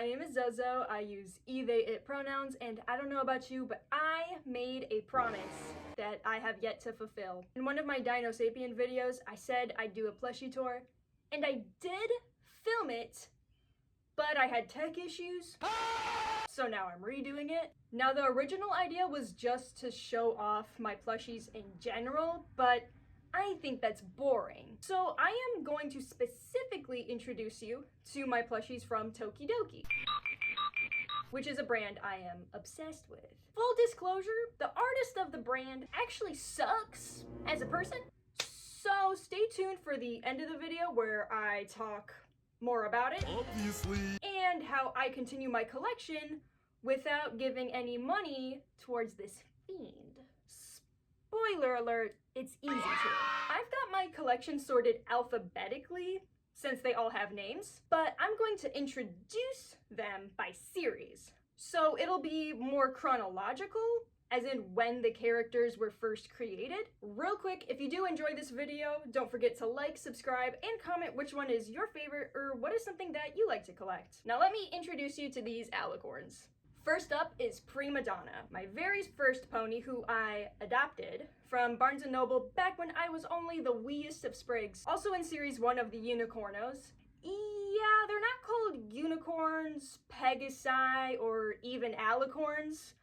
my name is Zozo. I use he, they, it pronouns, and I don't know about you, but I made a promise that I have yet to fulfill. In one of my DinoSapien videos, I said I'd do a plushie tour, and I did film it, but I had tech issues, so now I'm redoing it. Now, the original idea was just to show off my plushies in general, but I think that's boring. So I am going to specifically introduce you to my plushies from Tokidoki, which is a brand I am obsessed with. Full disclosure, the artist of the brand actually sucks as a person, so stay tuned for the end of the video where I talk more about it, obviously, and how I continue my collection without giving any money towards this fiend. Spoiler alert, it's easy to. I've got my collection sorted alphabetically since they all have names, but I'm going to introduce them by series. So it'll be more chronological, as in when the characters were first created. Real quick, if you do enjoy this video, don't forget to like, subscribe, and comment which one is your favorite or what is something that you like to collect. Now let me introduce you to these alicorns. First up is Prima Donna, my very first pony who I adopted from Barnes & Noble back when I was only the weeest of sprigs. Also in series 1 of the Unicornos. Yeah, they're not called unicorns, pegasi, or even alicorns.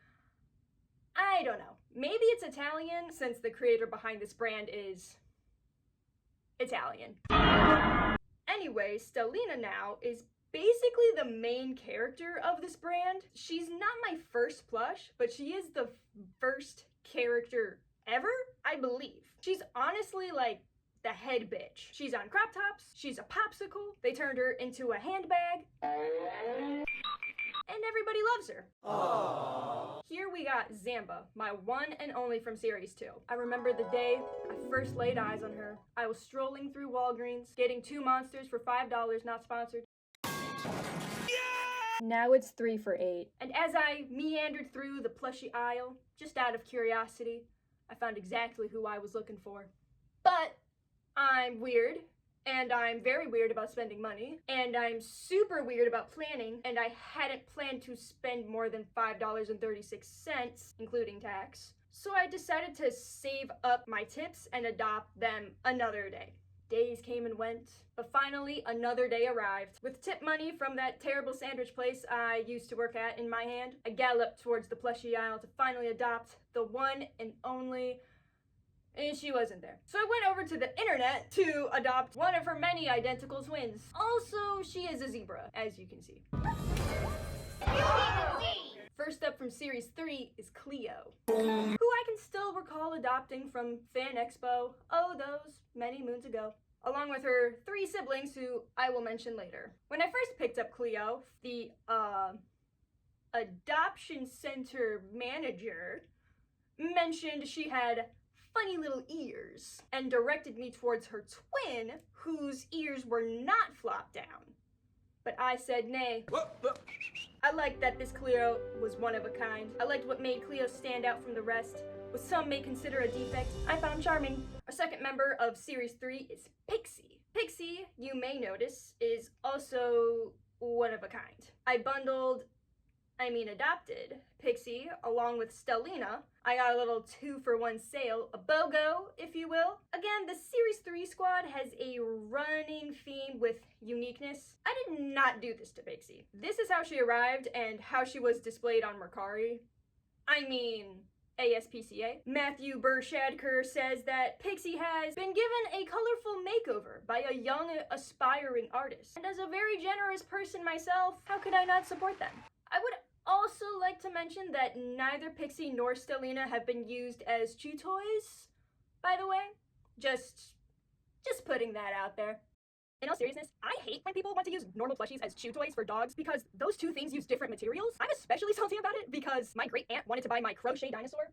I don't know. Maybe it's Italian since the creator behind this brand is Italian. Anyway, Stellina now is basically the main character of this brand. She's not my first plush, but she is the first character ever, I believe. She's honestly like the head bitch. She's on crop tops, she's a popsicle, they turned her into a handbag, and everybody loves her. Aww. Here we got Zamba, my one and only from series 2. I remember the day I first laid eyes on her. I was strolling through Walgreens, getting 2 monsters for $5, not sponsored. Now it's 3 for $8. And as I meandered through the plushie aisle, just out of curiosity, I found exactly who I was looking for. But I'm weird, and I'm very weird about spending money, and I'm super weird about planning, and I hadn't planned to spend more than $5.36, including tax. So I decided to save up my tips and adopt them another day. Days came and went, but finally another day arrived. With tip money from that terrible sandwich place I used to work at in my hand, I galloped towards the plushie aisle to finally adopt the one and only, and she wasn't there. So I went over to the internet to adopt one of her many identical twins. Also, she is a zebra, as you can see. First up from series 3 is Cleo, who I can still recall adopting from Fan Expo, oh those many moons ago, along with her 3 siblings who I will mention later. When I first picked up Cleo, the adoption center manager mentioned she had funny little ears and directed me towards her twin whose ears were not flopped down. But I said nay. I liked that this Cleo was one of a kind. I liked what made Cleo stand out from the rest, what some may consider a defect, I found charming. Our second member of series 3 is Pixie. Pixie, you may notice, is also one of a kind. I adopted Pixie along with Stellina. I got a little 2-for-1 sale, a BOGO, if you will. Again, the Series 3 squad has a running theme with uniqueness. I did not do this to Pixie. This is how she arrived and how she was displayed on Mercari. ASPCA. Matthew Burshadker says that Pixie has been given a colorful makeover by a young, aspiring artist. And as a very generous person myself, how could I not support them? I would also like to mention that neither Pixie nor Stellina have been used as chew toys, by the way. Just putting that out there. In all seriousness, I hate when people want to use normal plushies as chew toys for dogs because those two things use different materials. I'm especially salty about it because my great aunt wanted to buy my crochet dinosaur.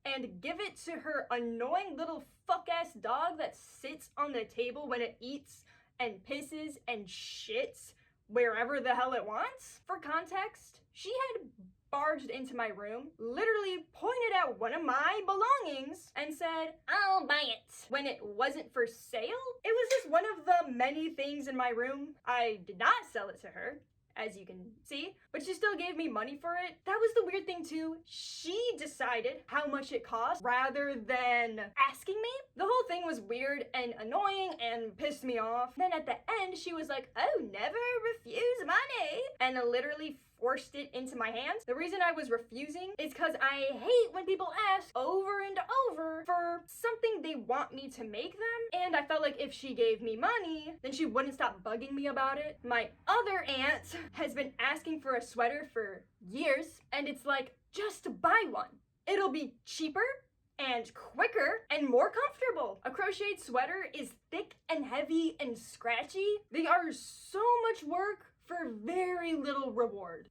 And give it to her annoying little fuck-ass dog that sits on the table when it eats and pisses and shits wherever the hell it wants. For context, she had barged into my room, literally pointed at one of my belongings, and said, "I'll buy it," when it wasn't for sale. It was just one of the many things in my room. I did not sell it to her, as you can see, but she still gave me money for it. That was the weird thing too. She decided how much it cost rather than asking me. The whole thing was weird and annoying and pissed me off. Then at the end, she was like, "Oh, never refuse money," and literally forced it into my hands. The reason I was refusing is because I hate when people ask over and over for something they want me to make them, and I felt like if she gave me money, then she wouldn't stop bugging me about it. My other aunt has been asking for a sweater for years, and it's like, just buy one. It'll be cheaper and quicker and more comfortable. A crocheted sweater is thick and heavy and scratchy. They are so much work for very little reward.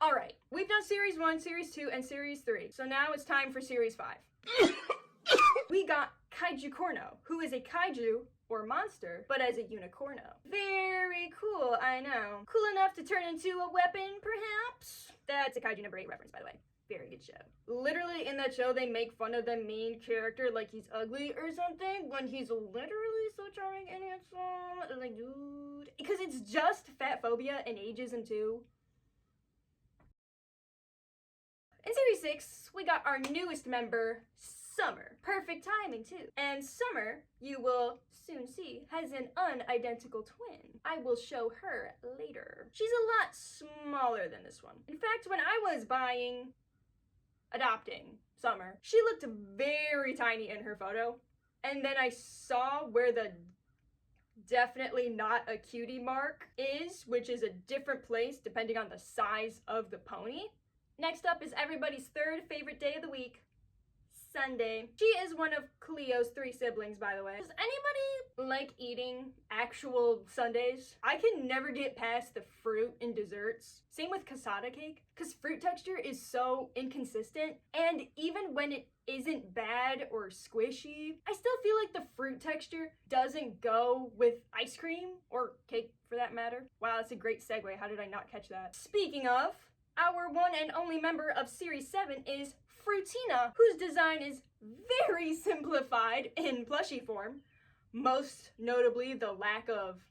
Alright, we've done Series 1, Series 2, and Series 3, so now it's time for Series 5. We got Kaiju Corno, who is a kaiju, or monster, but as a unicorno. Very cool, I know. Cool enough to turn into a weapon, perhaps? That's a Kaiju number 8 reference, by the way. Very good show. Literally in that show, they make fun of the main character like he's ugly or something, when he's literally so charming and handsome. Like, dude. Because it's just fat phobia and ageism too. In Series 6, we got our newest member, Summer. Perfect timing too. And Summer, you will soon see, has an unidentical twin. I will show her later. She's a lot smaller than this one. In fact, when I was adopting Summer, she looked very tiny in her photo, and then I saw where the definitely not a cutie mark is, which is a different place depending on the size of the pony. Next up is everybody's third favorite day of the week, Sunday. She is one of Cleo's 3 siblings, by the way. Does anybody like eating actual sundaes? I can never get past the fruit in desserts. Same with cassata cake, because fruit texture is so inconsistent, and even when it isn't bad or squishy, I still feel like the fruit texture doesn't go with ice cream, or cake for that matter. Wow, that's a great segue. How did I not catch that? Speaking of, our one and only member of Series 7 is Frutina, whose design is very simplified in plushie form, most notably the lack of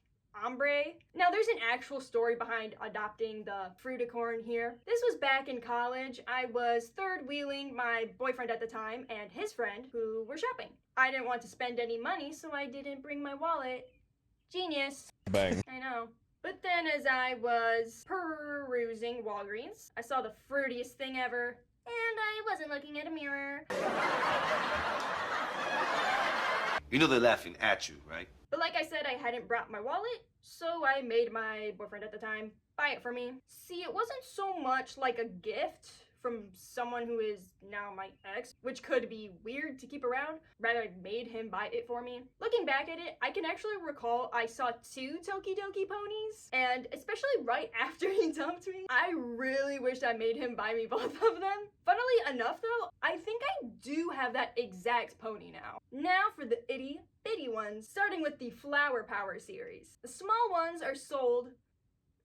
ombre. Now there's an actual story behind adopting the Fruticorn here. This was back in college. I was third wheeling my boyfriend at the time and his friend who were shopping. I didn't want to spend any money, so I didn't bring my wallet. Genius. Bang. I know. But then as I was perusing Walgreens, I saw the fruitiest thing ever, and I wasn't looking at a mirror. You know they're laughing at you, right? But like I said, I hadn't brought my wallet, so I made my boyfriend at the time buy it for me. See, it wasn't so much like a gift from someone who is now my ex, which could be weird to keep around. Rather, I made him buy it for me. Looking back at it, I can actually recall I saw 2 Tokidoki ponies, and especially right after he dumped me, I really wished I made him buy me both of them. Funnily enough though, I think I do have that exact pony now. Now for the itty bitty ones, starting with the Flower Power series. The small ones are sold,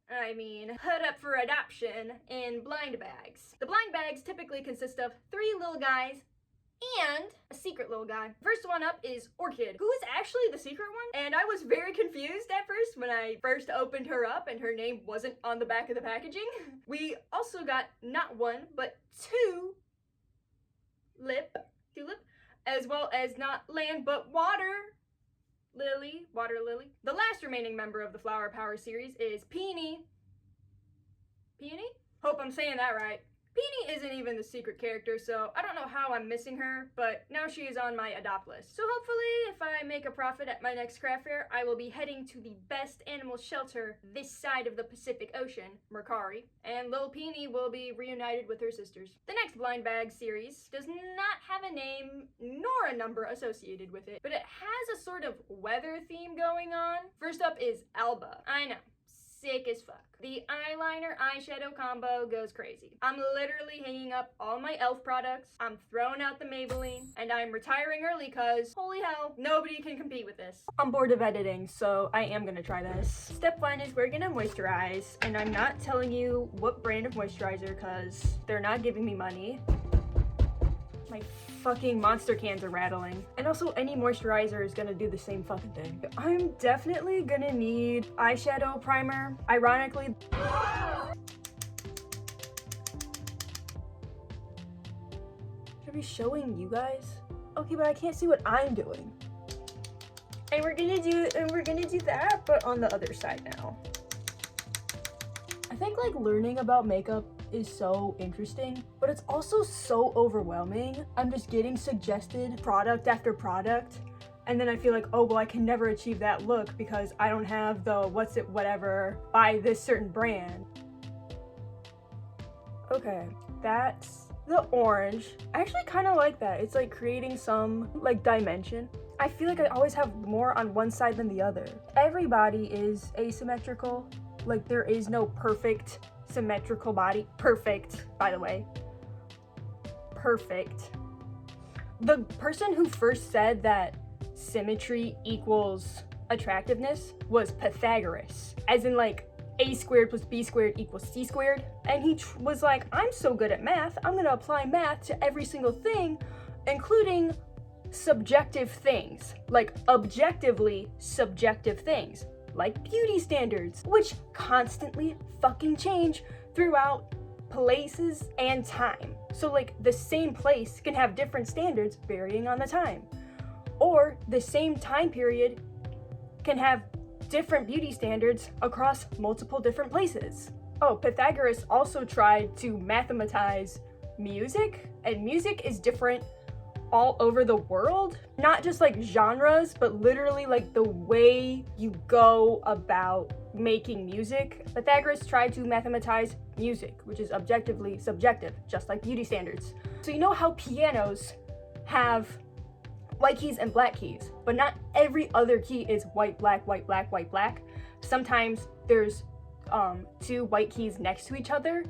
put up for adoption in blind bags. The blind bags typically consist of 3 little guys and a secret little guy. First one up is Orchid, who is actually the secret one, and I was very confused at first when I first opened her up and her name wasn't on the back of the packaging. We also got not 1, but 2 tulip, as well as not land but water lily. The last remaining member of the Flower Power series is Peony? Hope I'm saying that right. Peony isn't even the secret character, so I don't know how I'm missing her, but now she is on my adopt list. So hopefully, if I make a profit at my next craft fair, I will be heading to the best animal shelter this side of the Pacific Ocean, Mercari, and Lil Peony will be reunited with her sisters. The next blind bag series does not have a name nor a number associated with it, but it has a sort of weather theme going on. First up is Alba. I know. sick as fuck. The eyeliner eyeshadow combo goes crazy. I'm literally hanging up all my e.l.f. products, I'm throwing out the Maybelline, and I'm retiring early cause, holy hell, nobody can compete with this. I'm bored of editing, so I am gonna try this. Step 1 is we're gonna moisturize, and I'm not telling you what brand of moisturizer cause they're not giving me money. My fucking monster cans are rattling. And also any moisturizer is gonna do the same fucking thing. I'm definitely gonna need eyeshadow primer. Ironically, should I be showing you guys? Okay, but I can't see what I'm doing. And we're gonna do that, but on the other side now. I think like learning about makeup is so interesting, but it's also so overwhelming. I'm just getting suggested product after product, and then I feel like, oh well, I can never achieve that look because I don't have the whatever by this certain brand. Okay, that's the orange. I actually kind of like that. It's like creating some like dimension. I feel like I always have more on one side than the other. Everybody is asymmetrical. Like there is no perfect symmetrical body. Perfect, by the way. Perfect. The person who first said that symmetry equals attractiveness was Pythagoras, as in like a squared plus b squared equals c squared. And he was like, I'm so good at math, I'm gonna apply math to every single thing, including subjective things, like objectively subjective things, like beauty standards, which constantly fucking change throughout places and time. So like the same place can have different standards varying on the time, or the same time period can have different beauty standards across multiple different places. Oh, Pythagoras also tried to mathematize music, and music is different all over the world, not just like genres, but literally like the way you go about making music. Pythagoras tried to mathematize music, which is objectively subjective, just like beauty standards. So you know how pianos have white keys and black keys, but not every other key is white, black, white, black, white, black. Sometimes there's two white keys next to each other.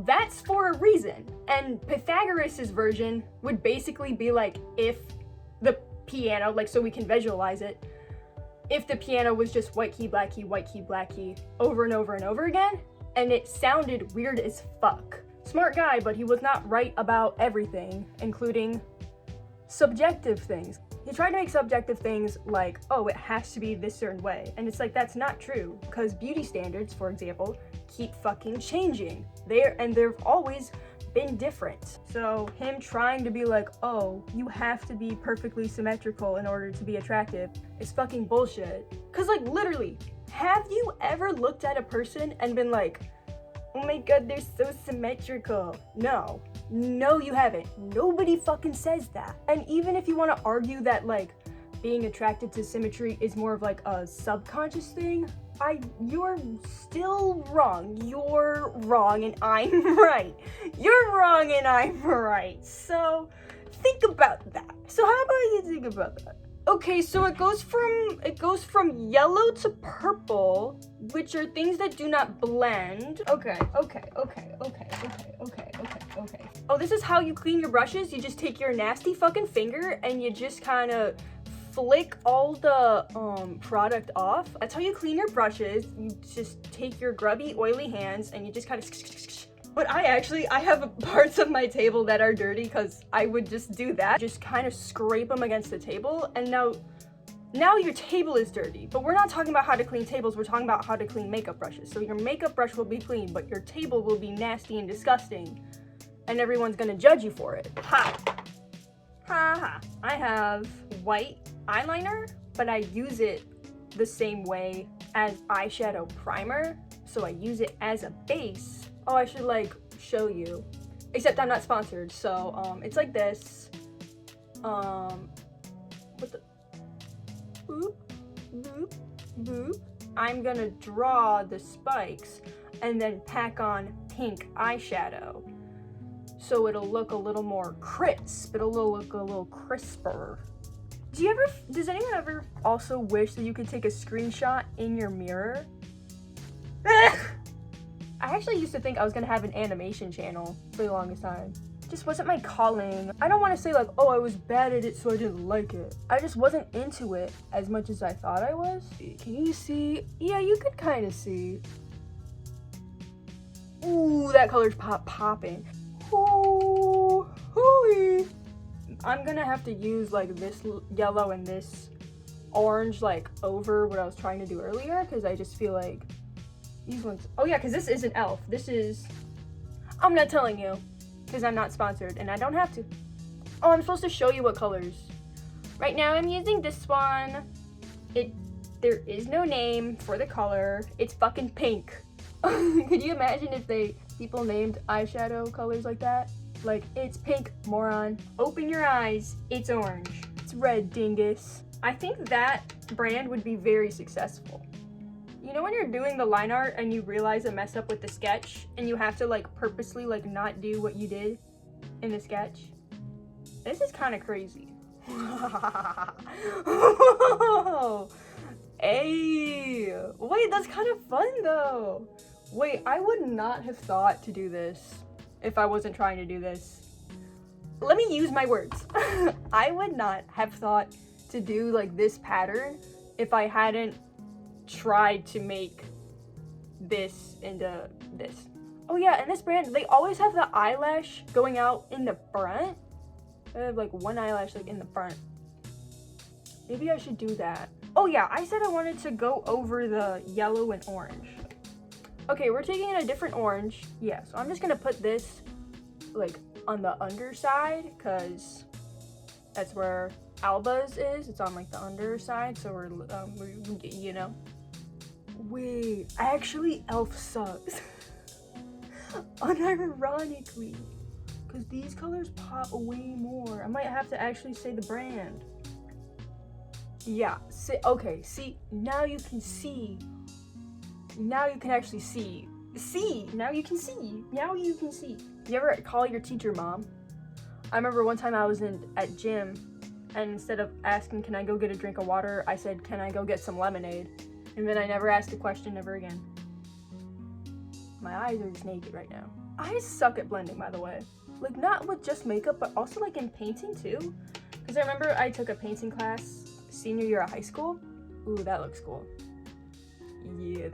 That's for a reason. And Pythagoras' version would basically be like if the piano, like so we can visualize it, if the piano was just white key, black key, white key, black key, over and over and over again, and it sounded weird as fuck. Smart guy, but he was not right about everything, including subjective things. He tried to make subjective things like, oh, it has to be this certain way. And it's like, that's not true, because beauty standards, for example, keep fucking changing. They've always been different. So him trying to be like, oh, you have to be perfectly symmetrical in order to be attractive is fucking bullshit. Cause like literally, have you ever looked at a person and been like, oh my god, they're so symmetrical? No, you haven't. Nobody fucking says that. And even if you want to argue that like being attracted to symmetry is more of like a subconscious thing, you're still wrong. You're wrong and I'm right. You're wrong and I'm right. So think about that. So how about you think about that? Okay, so it goes from yellow to purple, which are things that do not blend. Okay. Oh, this is how you clean your brushes? You just take your nasty fucking finger and you just kind of flick all the product off. That's how you clean your brushes. You just take your grubby, oily hands and you just kind of. But I have parts of my table that are dirty because I would just do that. Just kind of scrape them against the table, and now your table is dirty. But we're not talking about how to clean tables, we're talking about how to clean makeup brushes. So your makeup brush will be clean, but your table will be nasty and disgusting, and everyone's gonna judge you for it. Ha! Ha ha. I have white eyeliner, but I use it the same way as eyeshadow primer. So I use it as a base. Oh, I should like show you. Except I'm not sponsored, so it's like this. What the boop, boop, boop. I'm gonna draw the spikes and then pack on pink eyeshadow. So it'll look a little more crisp. It'll look a little crisper. Does anyone ever also wish that you could take a screenshot in your mirror? I actually used to think I was gonna have an animation channel for the longest time. Just wasn't my calling. I don't want to say like, oh, I was bad at it so I didn't like it. I just wasn't into it as much as I thought I was. Can you see? Yeah, you could kind of see. Ooh, that color's popping. Ooh, hooey. I'm gonna have to use like this yellow and this orange like over what I was trying to do earlier, because I just feel like these ones. Oh yeah, because this isn't e.l.f. This is, I'm not telling you because I'm not sponsored and I don't have to. Oh, I'm supposed to show you what colors. Right now I'm using this one. There is no name for the color. It's fucking pink. Could you imagine if people named eyeshadow colors like that? Like, it's pink, moron. Open your eyes, it's orange. It's red, dingus. I think that brand would be very successful. You know when you're doing the line art and you realize a mess up with the sketch and you have to like purposely like not do what you did in the sketch? This is kind of crazy. Hey, wait, that's kind of fun though. Wait, I would not have thought to do this if I wasn't trying to do this. Let me use my words. I would not have thought to do like this pattern if I hadn't tried to make this into this. Oh yeah, and this brand, they always have the eyelash going out in the front. I have like one eyelash like in the front. Maybe I should do that. Oh yeah, I said I wanted to go over the yellow and orange. Okay, we're taking a different orange. Yeah, so I'm just gonna put this like on the underside because that's where Alba's is. It's on like the underside, so we're you know. Wait, actually e.l.f. sucks. Unironically, because these colors pop way more. I might have to actually say the brand. Yeah, okay, see, now you can see. Now you can actually see. Now you can see. You ever call your teacher mom? I remember one time I was at gym, and instead of asking, can I go get a drink of water, I said, can I go get some lemonade? And then I never asked a question ever again. My eyes are just naked right now. I suck at blending, by the way. Like, not with just makeup, but also like in painting too. Because I remember I took a painting class senior year of high school. Ooh, that looks cool. Yeah,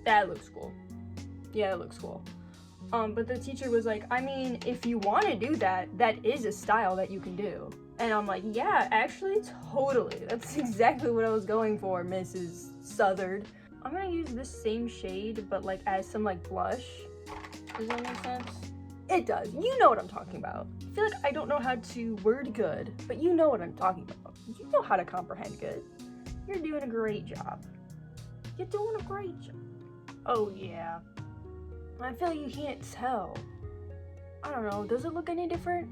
that looks cool. Yeah, it looks cool. But the teacher was like, I mean, if you want to do that, that is a style that you can do. And I'm like, yeah, actually, totally. That's exactly what I was going for, Mrs. Southard. I'm gonna use this same shade, but like as some like blush. Does that make sense? It does. You know what I'm talking about. I feel like I don't know how to word good, but you know what I'm talking about. You know how to comprehend good. You're doing a great job. You're doing a great job. Oh yeah. I feel like you can't tell. I don't know, does it look any different?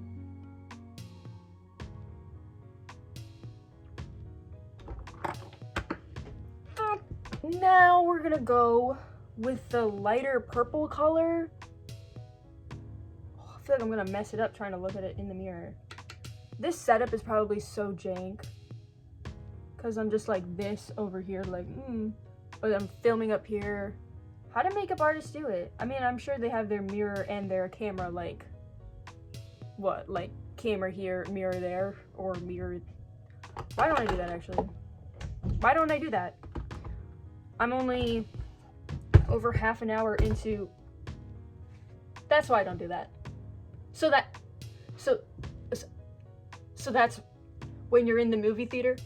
Now we're gonna go with the lighter purple color. Oh, I feel like I'm gonna mess it up trying to look at it in the mirror. This setup is probably so jank because I'm just like this over here like, but I'm filming up here. How do makeup artists do it? I mean, I'm sure they have their mirror and their camera like, what, like camera here, mirror there, or mirror. Why don't I do that actually? Why don't I do that? I'm only over half an hour into. That's why I don't do that. So that's when you're in the movie theater.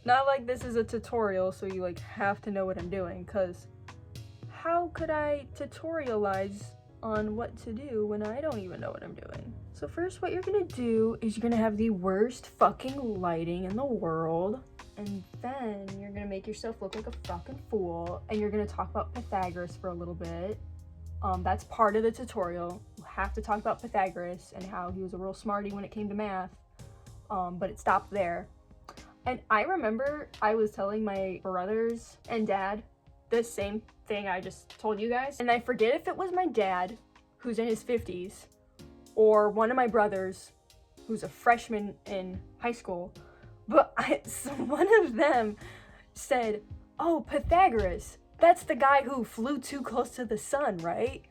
Not like this is a tutorial, so you like have to know what I'm doing, cause how could I tutorialize on what to do when I don't even know what I'm doing? So first what you're gonna do is you're gonna have the worst fucking lighting in the world, and then you're gonna make yourself look like a fucking fool, and you're gonna talk about Pythagoras for a little bit. That's part of the tutorial. You have to talk about Pythagoras and how he was a real smarty when it came to math, but it stopped there. And I remember I was telling my brothers and dad the same thing I just told you guys. And I forget if it was my dad, who's in his 50s, or one of my brothers, who's a freshman in high school. But one of them said, Oh, Pythagoras. That's the guy who flew too close to the sun, right?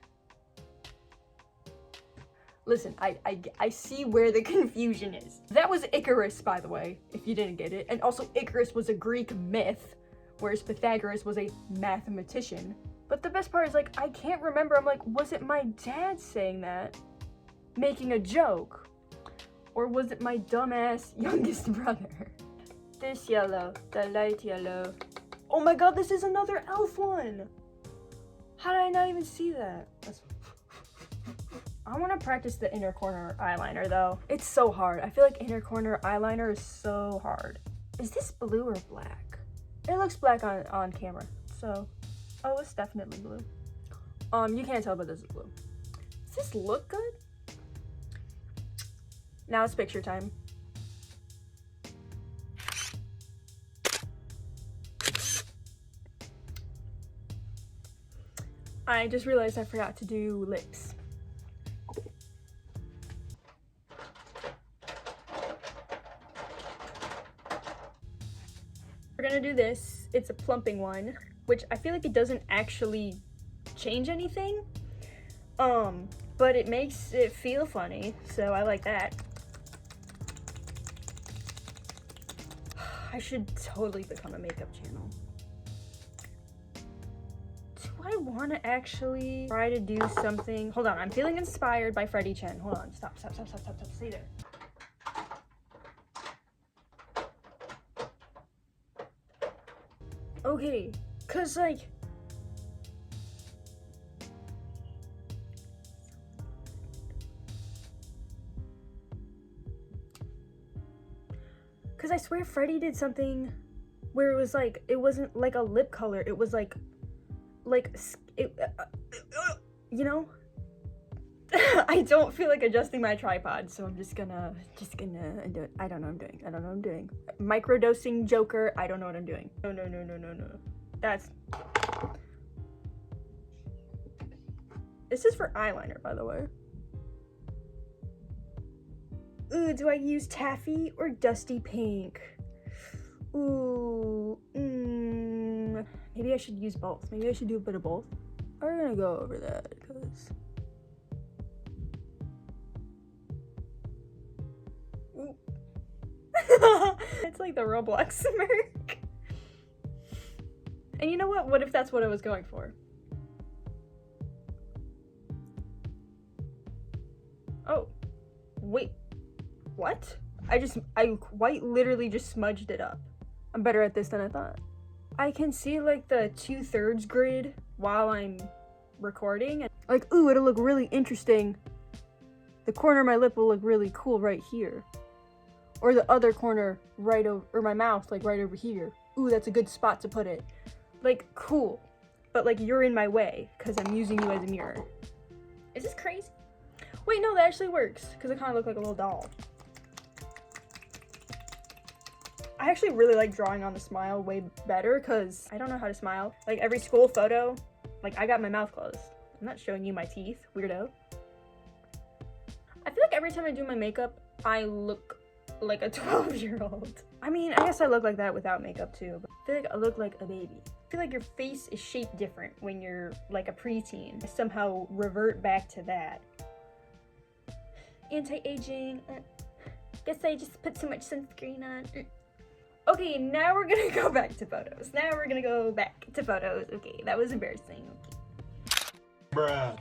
Listen, I see where the confusion is. That was Icarus, by the way, if you didn't get it. And also Icarus was a Greek myth, whereas Pythagoras was a mathematician. But the best part is, like, I can't remember. I'm like, was it my dad saying that? Making a joke? Or was it my dumbass youngest brother? This yellow, the light yellow. Oh my god, this is another elf one! How did I not even see that? I want to practice the inner corner eyeliner though. It's so hard. I feel like inner corner eyeliner is so hard. Is this blue or black? It looks black on camera, so. Oh, it's definitely blue. You can't tell, but this is blue. Does this look good? Now it's picture time. I just realized I forgot to do lips. We're gonna do this. It's a plumping one, which I feel like it doesn't actually change anything. But it makes it feel funny, so I like that. I should totally become a makeup channel. Do I want to actually try to do something? Hold on, I'm feeling inspired by Freddie Chen. Hold on, stop, stay there. Okay, cause like, cause I swear Freddie did something where it was like, it wasn't like a lip color, it was like you know? I don't feel like adjusting my tripod, so I'm just gonna do it. I don't know what I'm doing. Microdosing Joker, I don't know what I'm doing. No. This is for eyeliner, by the way. Ooh, do I use taffy or dusty pink? Ooh, maybe I should use both. Maybe I should do a bit of both. We're gonna go over that, because... It's like the Roblox smirk. And you know what? What if that's what I was going for? Oh, wait, what? I quite literally just smudged it up. I'm better at this than I thought. I can see like the 2/3 grid while I'm recording. And like, ooh, it'll look really interesting. The corner of my lip will look really cool right here. Or the other corner right over, or my mouth, like right over here. Ooh, that's a good spot to put it. Like, cool. But like, you're in my way, because I'm using you as a mirror. Is this crazy? Wait, no, that actually works, because I kind of look like a little doll. I actually really like drawing on the smile way better, because I don't know how to smile. Like, every school photo, like, I got my mouth closed. I'm not showing you my teeth, weirdo. I feel like every time I do my makeup, I look like a 12-year-old. I mean, I guess I look like that without makeup too, but I feel like I look like a baby. I feel like your face is shaped different when you're like a preteen. I somehow revert back to that. Anti-aging. Guess I just put too much sunscreen on. Okay, now we're gonna go back to photos. Okay, that was embarrassing. Bruh.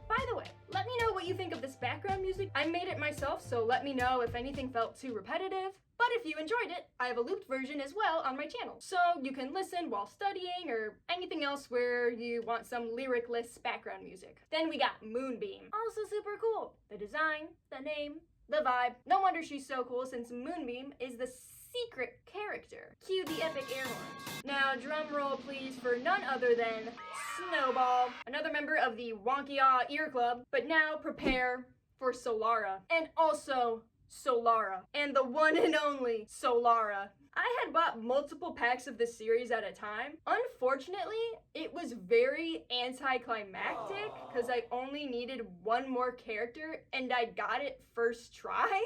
By the way, let me know what you think of this background music. I made it myself, so let me know if anything felt too repetitive. But if you enjoyed it, I have a looped version as well on my channel. So you can listen while studying or anything else where you want some lyricless background music. Then we got Moonbeam. Also super cool. The design, the name, the vibe. No wonder she's so cool, since Moonbeam is the secret character. Cue the epic air horn. Now drum roll please for none other than Snowball, another member of the Wonky Aw Ear Club. But now prepare for Solara, and also Solara, and the one and only Solara. I had bought multiple packs of this series at a time. Unfortunately, it was very anticlimactic because I only needed one more character and I got it first try.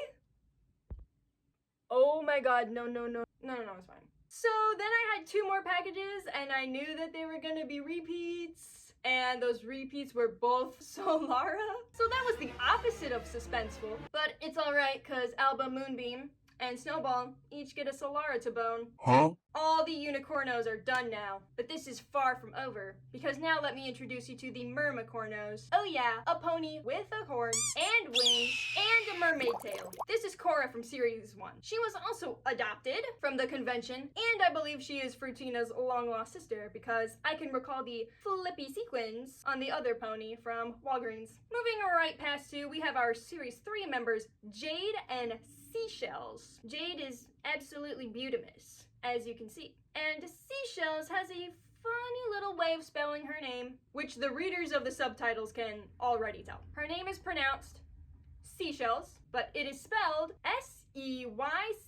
Oh my god, no, it's fine. So then I had 2 more packages and I knew that they were gonna be repeats. And those repeats were both Solara. So that was the opposite of suspenseful. But it's alright, cause Alba Moonbeam and Snowball each get a Solara to bone. Huh? All the unicornos are done now, but this is far from over, because now let me introduce you to the Mermacornos. Oh yeah, a pony with a horn, and wings, and a mermaid tail. This is Cora from Series 1. She was also adopted from the convention, and I believe she is Fruitina's long-lost sister, because I can recall the flippy sequins on the other pony from Walgreens. Moving right past 2, we have our Series 3 members, Jade and Seashells. Jade is absolutely beautimous, as you can see. And Seashells has a funny little way of spelling her name, which the readers of the subtitles can already tell. Her name is pronounced Seashells, but it is spelled Seychelles.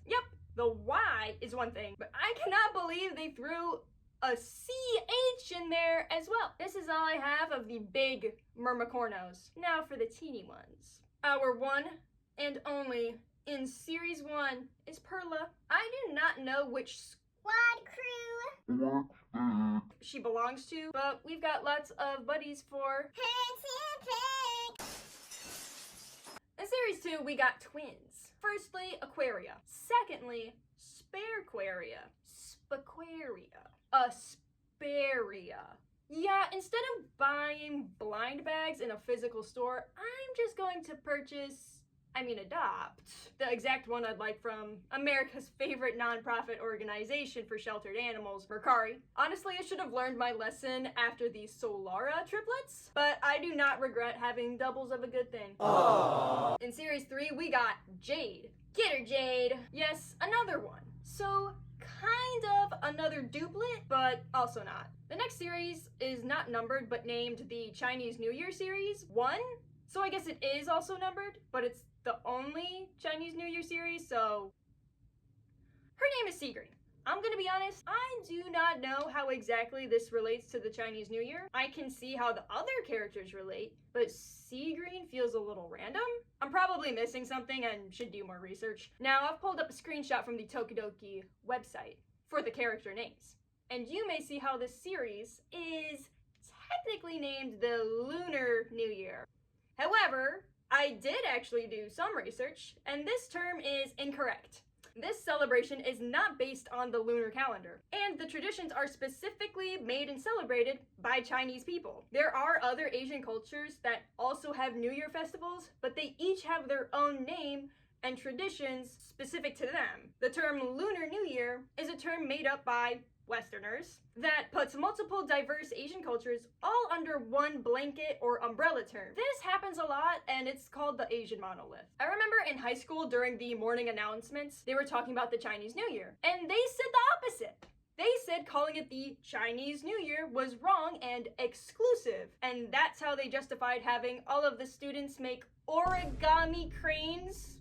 Yep, the Y is one thing, but I cannot believe they threw a CH in there as well. This is all I have of the big Mermacornos. Now for the teeny ones. Our one and only in Series 1 is Perla. I do not know which squad crew she belongs to, but we've got lots of buddies for her. In Series 2, we got twins. Firstly, Aquaria. Secondly, Sparequaria. Spaquaria. Asperia. Yeah, instead of buying blind bags in a physical store, I'm just going to adopt the exact one I'd like from America's favorite nonprofit organization for sheltered animals, Mercari. Honestly, I should have learned my lesson after the Solara triplets, but I do not regret having doubles of a good thing. Aww. In Series 3, we got Jade. Get her, Jade. Yes, another one. So, kind of another duplet, but also not. The next series is not numbered, but named the Chinese New Year Series 1. So I guess it is also numbered, but it's the only Chinese New Year series, so... Her name is Seagreen. I'm gonna be honest, I do not know how exactly this relates to the Chinese New Year. I can see how the other characters relate, but Seagreen feels a little random. I'm probably missing something and should do more research. Now, I've pulled up a screenshot from the Tokidoki website for the character names. And you may see how this series is technically named the Lunar New Year. However, I did actually do some research, and this term is incorrect. This celebration is not based on the lunar calendar, and the traditions are specifically made and celebrated by Chinese people. There are other Asian cultures that also have New Year festivals, but they each have their own name and traditions specific to them. The term Lunar New Year is a term made up by Westerners that puts multiple diverse Asian cultures all under one blanket or umbrella term. This happens a lot, and it's called the Asian monolith. I remember in high school during the morning announcements, they were talking about the Chinese New Year, and they said the opposite. They said calling it the Chinese New Year was wrong and exclusive, and that's how they justified having all of the students make origami cranes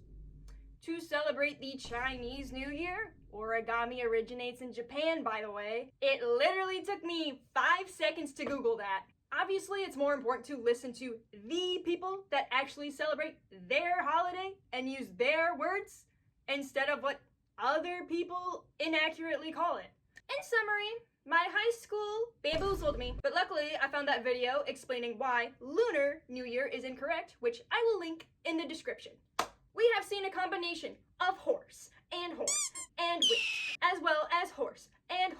to celebrate the Chinese New Year. Origami originates in Japan, by the way. It literally took me 5 seconds to Google that. Obviously, it's more important to listen to the people that actually celebrate their holiday and use their words instead of what other people inaccurately call it. In summary, my high school bamboozled me, but luckily I found that video explaining why Lunar New Year is incorrect, which I will link in the description. We have seen a combination of horse and witch, as well as horse and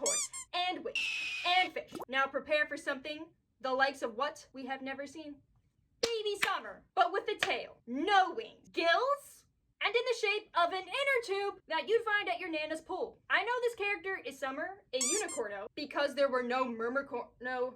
witch and fish. Now prepare for something the likes of what we have never seen. Baby Summer, but with a tail, no wings, gills, and in the shape of an inner tube that you'd find at your nana's pool. I know this character is Summer, a unicorno, because there were no mermacorno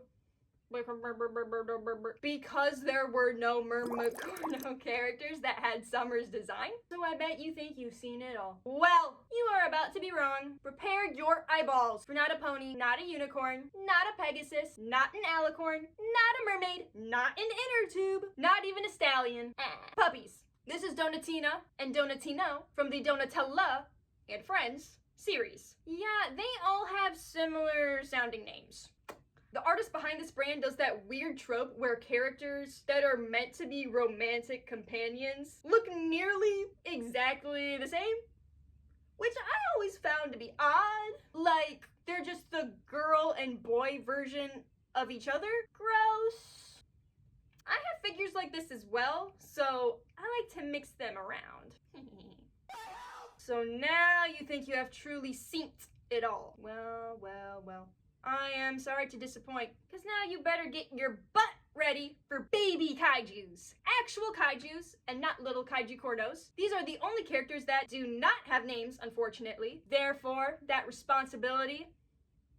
characters that had Summer's design, so I bet you think you've seen it all. Well, you are about to be wrong. Prepare your eyeballs for not a pony, not a unicorn, not a Pegasus, not an alicorn, not a mermaid, not an inner tube, not even a stallion. Puppies. This is Donatina and Donatino from the Donatella and Friends series. Yeah, they all have similar sounding names. The artist behind this brand does that weird trope where characters that are meant to be romantic companions look nearly exactly the same, which I always found to be odd. Like, they're just the girl and boy version of each other. Gross. I have figures like this as well, so I like to mix them around. So now you think you have truly seen it all. Well. I am sorry to disappoint, because now you better get your butt ready for baby kaijus. Actual kaijus, and not little kaiju cornos. These are the only characters that do not have names, unfortunately. Therefore, that responsibility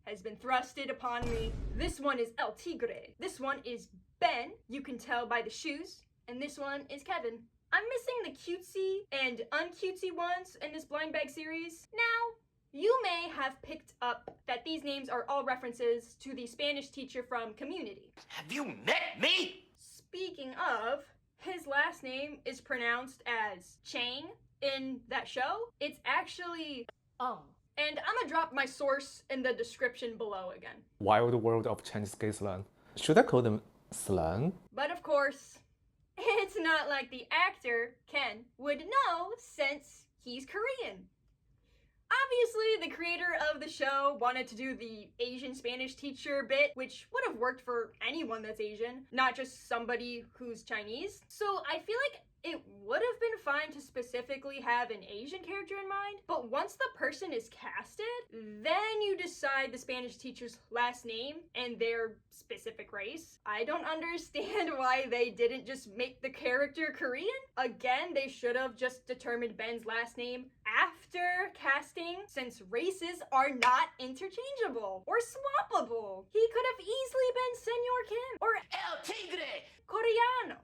has been thrusted upon me. This one is El Tigre. This one is Ben, you can tell by the shoes. And this one is Kevin. I'm missing the cutesy and uncutesy ones in this blind bag series. Now, you may have picked up that these names are all references to the Spanish teacher from Community. Have you met me? Speaking of, his last name is pronounced as Chang in that show. It's actually And I'm gonna drop my source in the description below again. Wild world of Chinese gay slang. Should I call them slang? But of course, it's not like the actor, Ken, would know since he's Korean. Obviously, the creator of the show wanted to do the Asian Spanish teacher bit, which would have worked for anyone that's Asian, not just somebody who's Chinese. So I feel like it would have been fine to specifically have an Asian character in mind, but once the person is casted, then you decide the Spanish teacher's last name and their specific race. I don't understand why they didn't just make the character Korean. Again, they should have just determined Ben's last name after casting, since races are not interchangeable or swappable. He could have easily been Senor Kim or El Tigre! Coreano.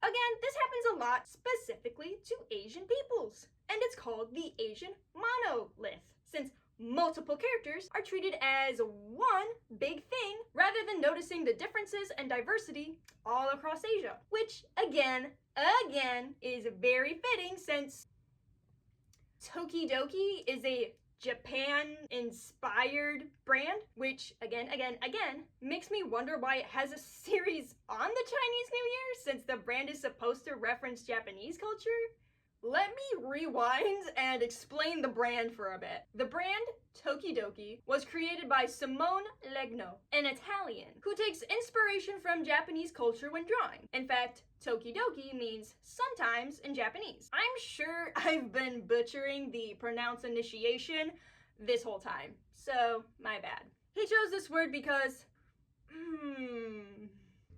Again, this happens a lot specifically to Asian peoples, and it's called the Asian monolith, since multiple characters are treated as one big thing rather than noticing the differences and diversity all across Asia, which again is very fitting since Tokidoki is a Japan-inspired brand, which again makes me wonder why it has a series on the Chinese New Year since the brand is supposed to reference Japanese culture. Let me rewind and explain the brand for a bit. The brand Tokidoki was created by Simone Legno, an Italian who takes inspiration from Japanese culture when drawing. In fact, Tokidoki means sometimes in Japanese. I'm sure I've been butchering the pronunciation this whole time, so my bad. He chose this word because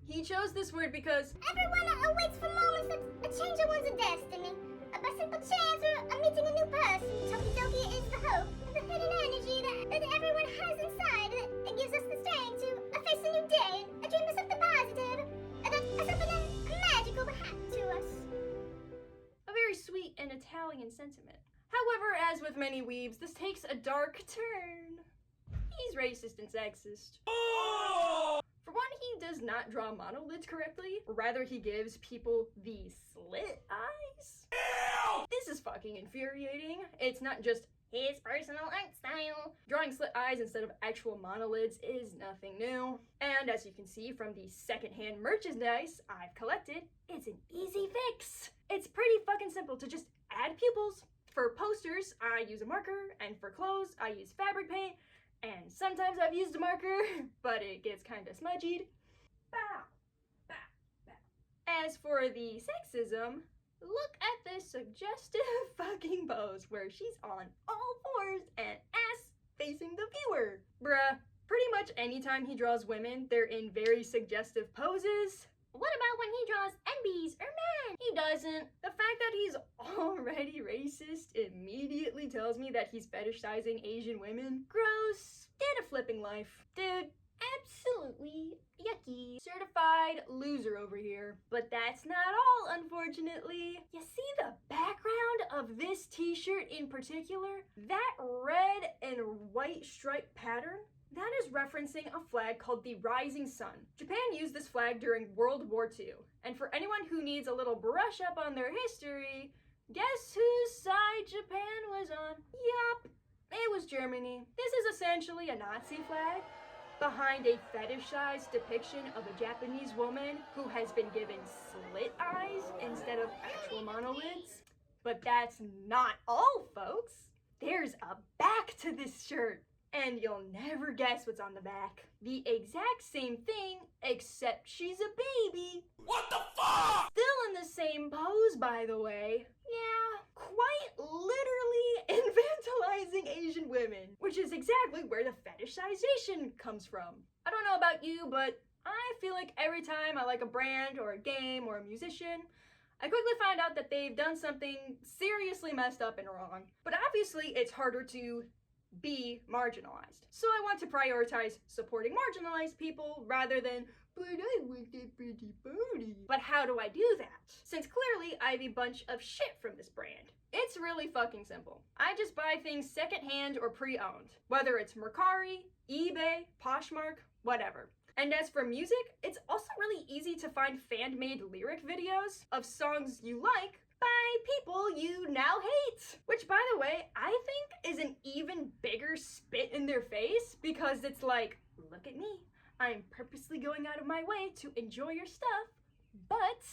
everyone awaits for moments that a change in one's destiny. By simple chance or meeting a new person, Tokidoki is the hope, the hidden energy that everyone has inside. It gives us the strength to face a new day, a dream of something positive, that something magical would happen to us. A very sweet and Italian sentiment. However, as with many weebs, this takes a dark turn. He's racist and sexist. For one, he does not draw monolids correctly. Rather, he gives people the slit eyes. This is fucking infuriating. It's not just his personal art style. Drawing slit eyes instead of actual monolids is nothing new. And as you can see from the secondhand merchandise I've collected, it's an easy fix. It's pretty fucking simple to just add pupils. For posters, I use a marker, and for clothes, I use fabric paint. And sometimes I've used a marker, but it gets kinda smudgied. Bow, bow, bow. As for the sexism, look at this suggestive fucking pose where she's on all fours and ass facing the viewer. Bruh, pretty much anytime he draws women, they're in very suggestive poses. What about when he draws NBs or men? He doesn't. The fact that he's already racist immediately tells me that he's fetishizing Asian women. Gross. Get a flipping life. Dude, absolutely yucky. Certified loser over here. But that's not all, unfortunately. You see the background of this t-shirt in particular? That red and white stripe pattern? That is referencing a flag called the Rising Sun. Japan used this flag during World War II. And for anyone who needs a little brush up on their history, guess whose side Japan was on? Yup, it was Germany. This is essentially a Nazi flag, behind a fetishized depiction of a Japanese woman who has been given slit eyes instead of actual monolids. But that's not all, folks. There's a back to this shirt, and you'll never guess what's on the back. The exact same thing, except she's a baby. What the fuck? Still in the same pose, by the way. Yeah, quite literally infantilizing Asian women, which is exactly where the fetishization comes from. I don't know about you, but I feel like every time I like a brand or a game or a musician, I quickly find out that they've done something seriously messed up and wrong. But obviously, it's harder to be marginalized. So I want to prioritize supporting marginalized people rather than, but I want that pretty booty. But how do I do that? Since clearly I have a bunch of shit from this brand. It's really fucking simple. I just buy things secondhand or pre-owned, whether it's Mercari, eBay, Poshmark, whatever. And as for music, it's also really easy to find fan-made lyric videos of songs you like by people you now hate. Which, by the way, I think is an even bigger spit in their face, because it's like, look at me. I'm purposely going out of my way to enjoy your stuff, but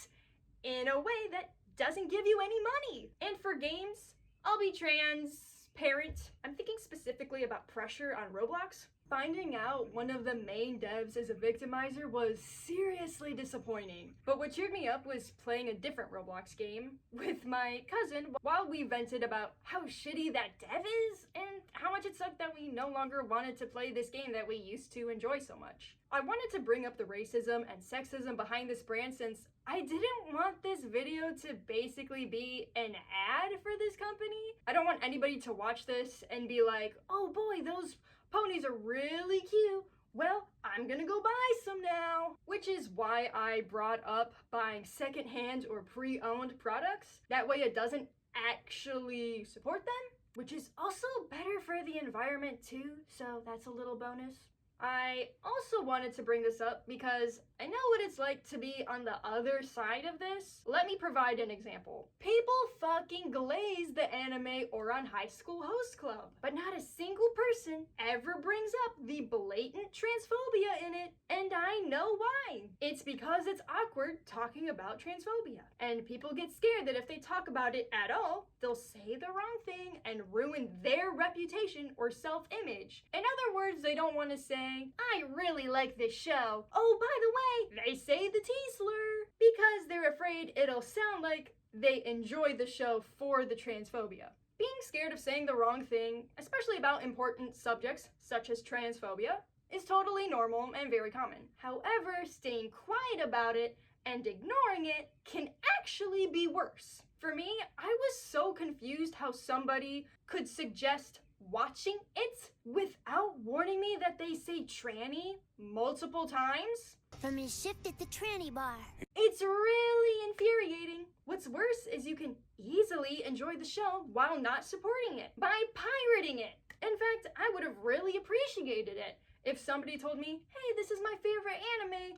in a way that doesn't give you any money. And for games, I'll be transparent. I'm thinking specifically about Pressure on Roblox. Finding out one of the main devs is a victimizer was seriously disappointing. But what cheered me up was playing a different Roblox game with my cousin while we vented about how shitty that dev is and how much it sucked that we no longer wanted to play this game that we used to enjoy so much. I wanted to bring up the racism and sexism behind this brand since I didn't want this video to basically be an ad for this company. I don't want anybody to watch this and be like, oh boy, those ponies are really cute. Well, I'm gonna go buy some now. Which is why I brought up buying secondhand or pre-owned products. That way it doesn't actually support them, which is also better for the environment too, so that's a little bonus. I also wanted to bring this up because I know what it's like to be on the other side of this. Let me provide an example. People fucking glaze the anime or on High School Host Club, but not a single person ever brings up the blatant transphobia in it, and I know why. It's because it's awkward talking about transphobia, and people get scared that if they talk about it at all, they'll say the wrong thing and ruin their reputation or self-image. In other words, they don't want to say, I really like this show. Oh, by the way, they say the T-slur because they're afraid it'll sound like they enjoy the show for the transphobia. Being scared of saying the wrong thing, especially about important subjects such as transphobia, is totally normal and very common. However, staying quiet about it and ignoring it can actually be worse. For me, I was so confused how somebody could suggest watching it without warning me that they say tranny multiple times. From his shift at the tranny bar. It's really infuriating. What's worse is you can easily enjoy the show while not supporting it by pirating it. In fact, I would have really appreciated it if somebody told me, hey, this is my favorite anime,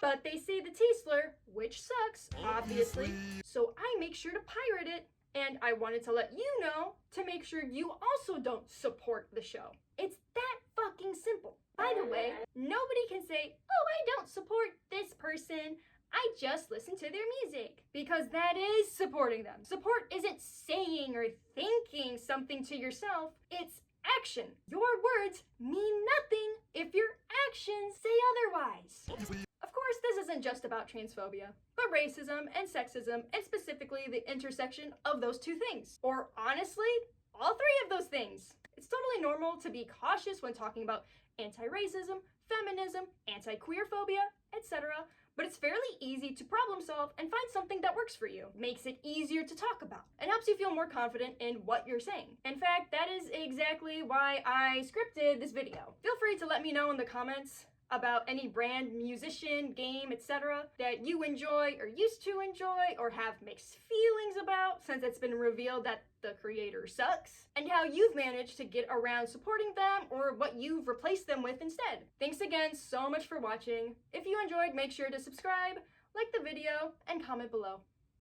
but they say the T-slur, which sucks, obviously, so I make sure to pirate it. And I wanted to let you know to make sure you also don't support the show. It's that fucking simple. By the way, nobody can say, oh, I don't support this person. I just listen to their music. Because that is supporting them. Support isn't saying or thinking something to yourself. It's action. Your words mean nothing if your actions say otherwise. Of course, this isn't just about transphobia, but racism and sexism, and specifically the intersection of those two things. Or honestly, all three of those things. It's totally normal to be cautious when talking about anti-racism, feminism, anti-queer phobia, etc. But it's fairly easy to problem solve and find something that works for you. Makes it easier to talk about and helps you feel more confident in what you're saying. In fact, that is exactly why I scripted this video. Feel free to let me know in the comments about any brand, musician, game, etc. that you enjoy or used to enjoy or have mixed feelings about since it's been revealed that the creator sucks, and how you've managed to get around supporting them or what you've replaced them with instead. Thanks again so much for watching. If you enjoyed, make sure to subscribe, like the video, and comment below.